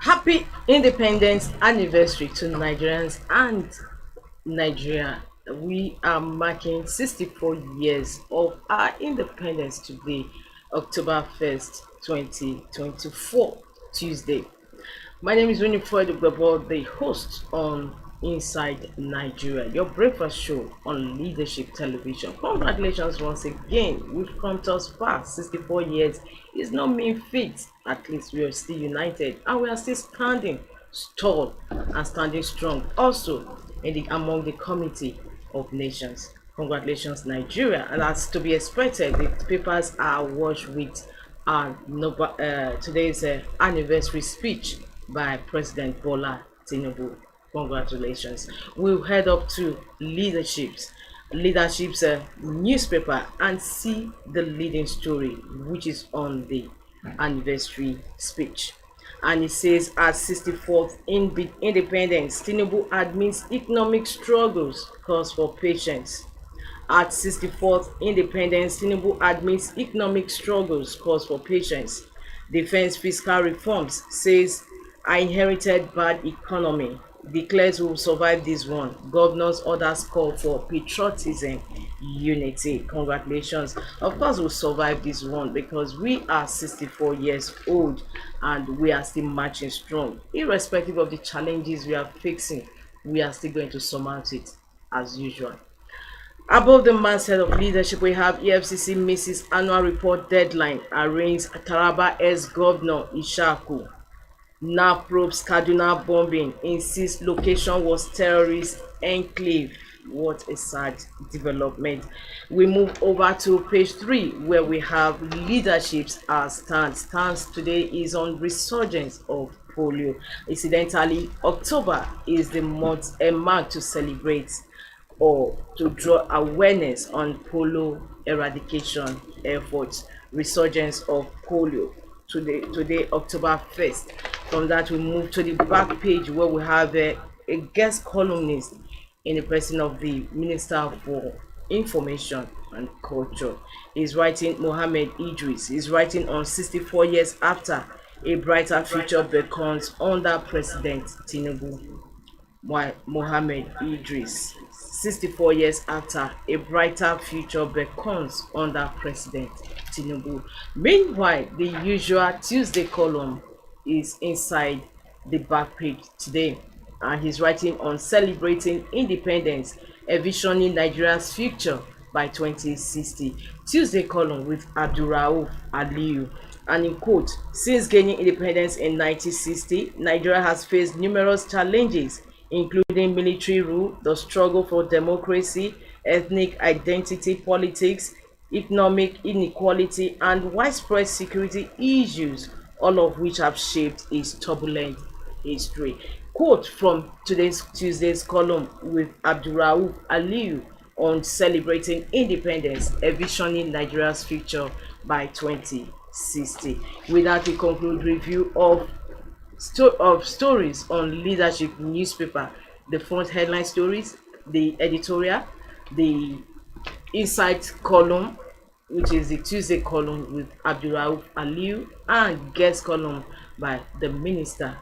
Happy Independence Anniversary to Nigerians and Nigeria. We are marking 64 years of our independence today, October 1st, 2024, Tuesday. My name is Winifred Ugbebo, the host on Inside Nigeria, your breakfast show on Leadership Television. Congratulations once again. We've come thus far. 64 years is not mean feat. At least we are still united and we are still standing tall and standing strong. Also, among the community of nations. Congratulations, Nigeria. And as to be expected, the papers are washed with today's anniversary speech by President Bola Tinubu. Congratulations. We'll head up to leadership's newspaper and see the leading story, which is on the anniversary speech. And it says at 64th independence, Tinubu admits economic struggles calls for patience. At 64th independence, Tinubu admits economic struggles calls for patience. Defense fiscal reforms says I inherited bad economy. Declares we will survive this one. Governors orders call for patriotism, unity. Congratulations. Of course we'll survive this one because we are 64 years old and we are still marching strong. Irrespective of the challenges we are facing, we are still going to surmount it as usual. Above the masthead of leadership, we have EFCC misses annual report deadline, arraigns Taraba ex-governor Ishaku. Now probes Kaduna bombing, insists location was terrorist enclave. What a sad development. We move over to page 3 where we have leaderships as stance. Stance today is on resurgence of polio. Incidentally, October is the month a month to celebrate or to draw awareness on polio eradication efforts, resurgence of polio. Today October 1st. From that, we move to the back page where we have a guest columnist in the person of the Minister for Information and Culture. He's writing Mohammed Idris. He's writing on 64 years after a brighter future beckons under President Tinubu. Mohammed Idris. 64 years after, a brighter future beckons under President Tinubu. Meanwhile, the usual Tuesday column is inside the back page today, and he's writing on celebrating independence, envisioning Nigeria's future by 2060. Tuesday column with Abdurrauf Aliyu. And in quote, since gaining independence in 1960, Nigeria has faced numerous challenges, including military rule, the struggle for democracy, ethnic identity politics, economic inequality, and widespread security issues, all of which have shaped its turbulent history. Quote from Tuesday's column with Abdurrauf Aliyu on celebrating independence, envisioning Nigeria's future by 2060. With that, we conclude review of stories on leadership newspaper, the front headline stories, the editorial, the inside column, which is the Tuesday column with Abdurrauf Aliyu, and guest column by the Minister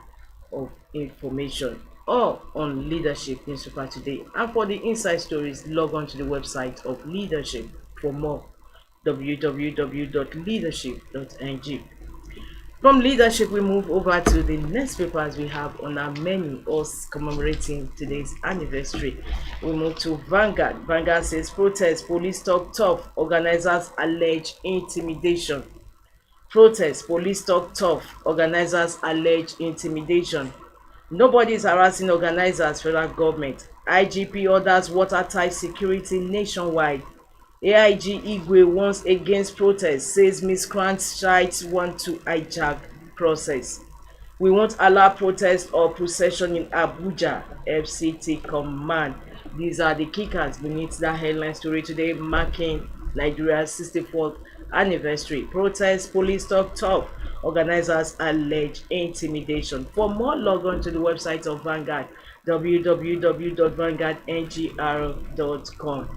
of Information, all on leadership newspaper today. And for the inside stories, log on to the website of leadership for more. www.leadership.ng. From leadership, we move over to the next papers we have on our menu, us commemorating today's anniversary. We move to Vanguard. Vanguard says protest, police talk tough, organizers allege intimidation. Protest, police talk tough, organizers allege intimidation. Nobody is harassing organizers, federal government. IGP orders watertight security nationwide. AIG Igwe warns against protest, says miscreant shites want to hijack process. We won't allow protest or procession in Abuja, FCT command. These are the kickers beneath that headline story today, marking Nigeria's 64th anniversary. Protest, police talk tough, organizers allege intimidation. For more, log on to the website of Vanguard, www.vanguardngr.com.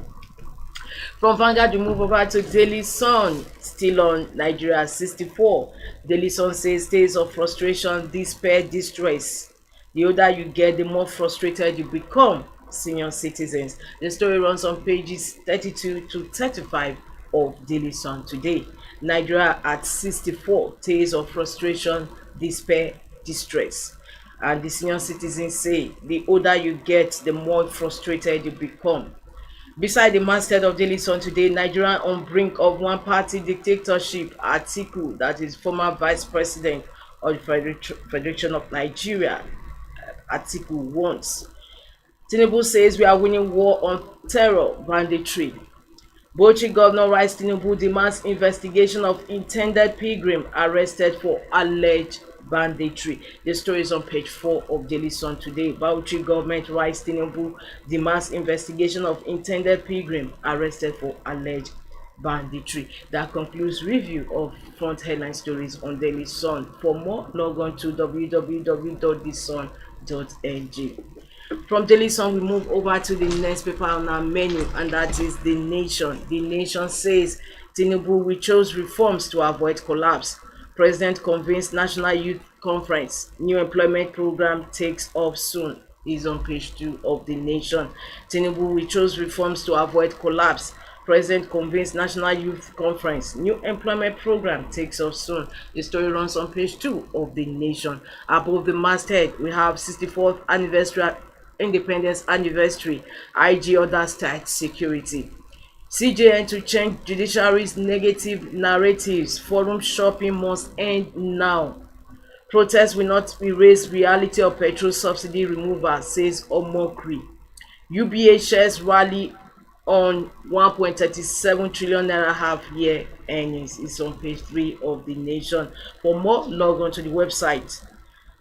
From Vanguard, we move over to Daily Sun, still on Nigeria 64. Daily Sun says days of frustration, despair, distress. The older you get, the more frustrated you become, senior citizens. The story runs on pages 32 to 35 of Daily Sun today. Nigeria at 64, tales of frustration, despair, distress. And the senior citizens say the older you get, the more frustrated you become. Beside the masthead of Daily Sun today, Nigeria on brink of one-party dictatorship. Atiku, that is former vice president of the Federation of Nigeria, Atiku wants. Tinubu says we are winning war on terror, banditry. Bauchi Governor writes Tinubu demands investigation of intended pilgrim arrested for alleged banditry. The story is on page 4 of Daily Sun today. Bauchi government writes Tinubu demands investigation of intended pilgrim arrested for alleged banditry. That concludes review of front headline stories on Daily Sun. For more, log on to www.thesun.ng. From Daily Sun, we move over to the next paper on our menu, and that is The Nation. The Nation says Tinubu, we chose reforms to avoid collapse. President convenes National Youth Conference. New employment program takes off soon. Is on page 2 of The Nation. Tinubu, we chose reforms to avoid collapse. President convenes National Youth Conference. New employment program takes off soon. The story runs on page 2 of The Nation. Above the masthead, we have 64th anniversary Independence anniversary. IG orders tight security. CJN to change judiciary's negative narratives. Forum shopping must end now. Protests will not erase reality of petrol subsidy removal, says Omokri. UBA shares rally on 1.37 trillion naira half-year earnings. Is on page 3 of The Nation. For more, log on to the website.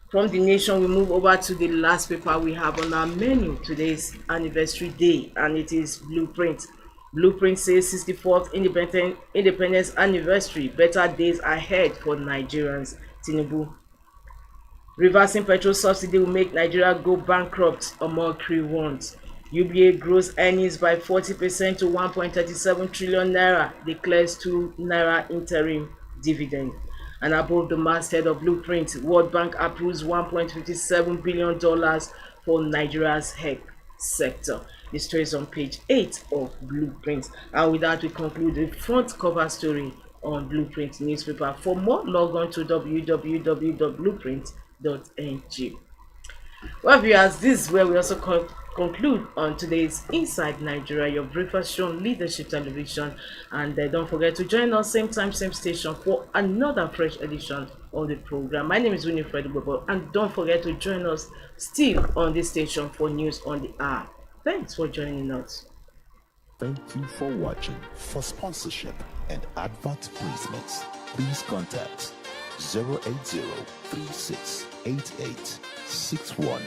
From The Nation, we move over to the last paper we have on our menu. Today's anniversary day, and it is Blueprint. Blueprint says 64th independence anniversary, better days ahead for Nigerians. Tinubu. Reversing petrol subsidy will make Nigeria go bankrupt, Omokri warns. UBA grows earnings by 40% to 1.37 trillion naira, declares 2 naira interim dividend. And above the masthead of Blueprint, World Bank approves $1.57 billion for Nigeria's health sector. The story is on page 8 of Blueprint. And with that, we conclude the front cover story on Blueprint newspaper. For more, log on to www.blueprint.ng. Well, viewers, this is where we also conclude on today's Inside Nigeria, your breakfast show on Leadership Television. And don't forget to join us same time, same station for another fresh edition of the program. My name is Winifred Bobo, and don't forget to join us still on this station for news on the hour. Thanks for joining us. Thank you for watching. For sponsorship and advert placements, please contact 080 3688 61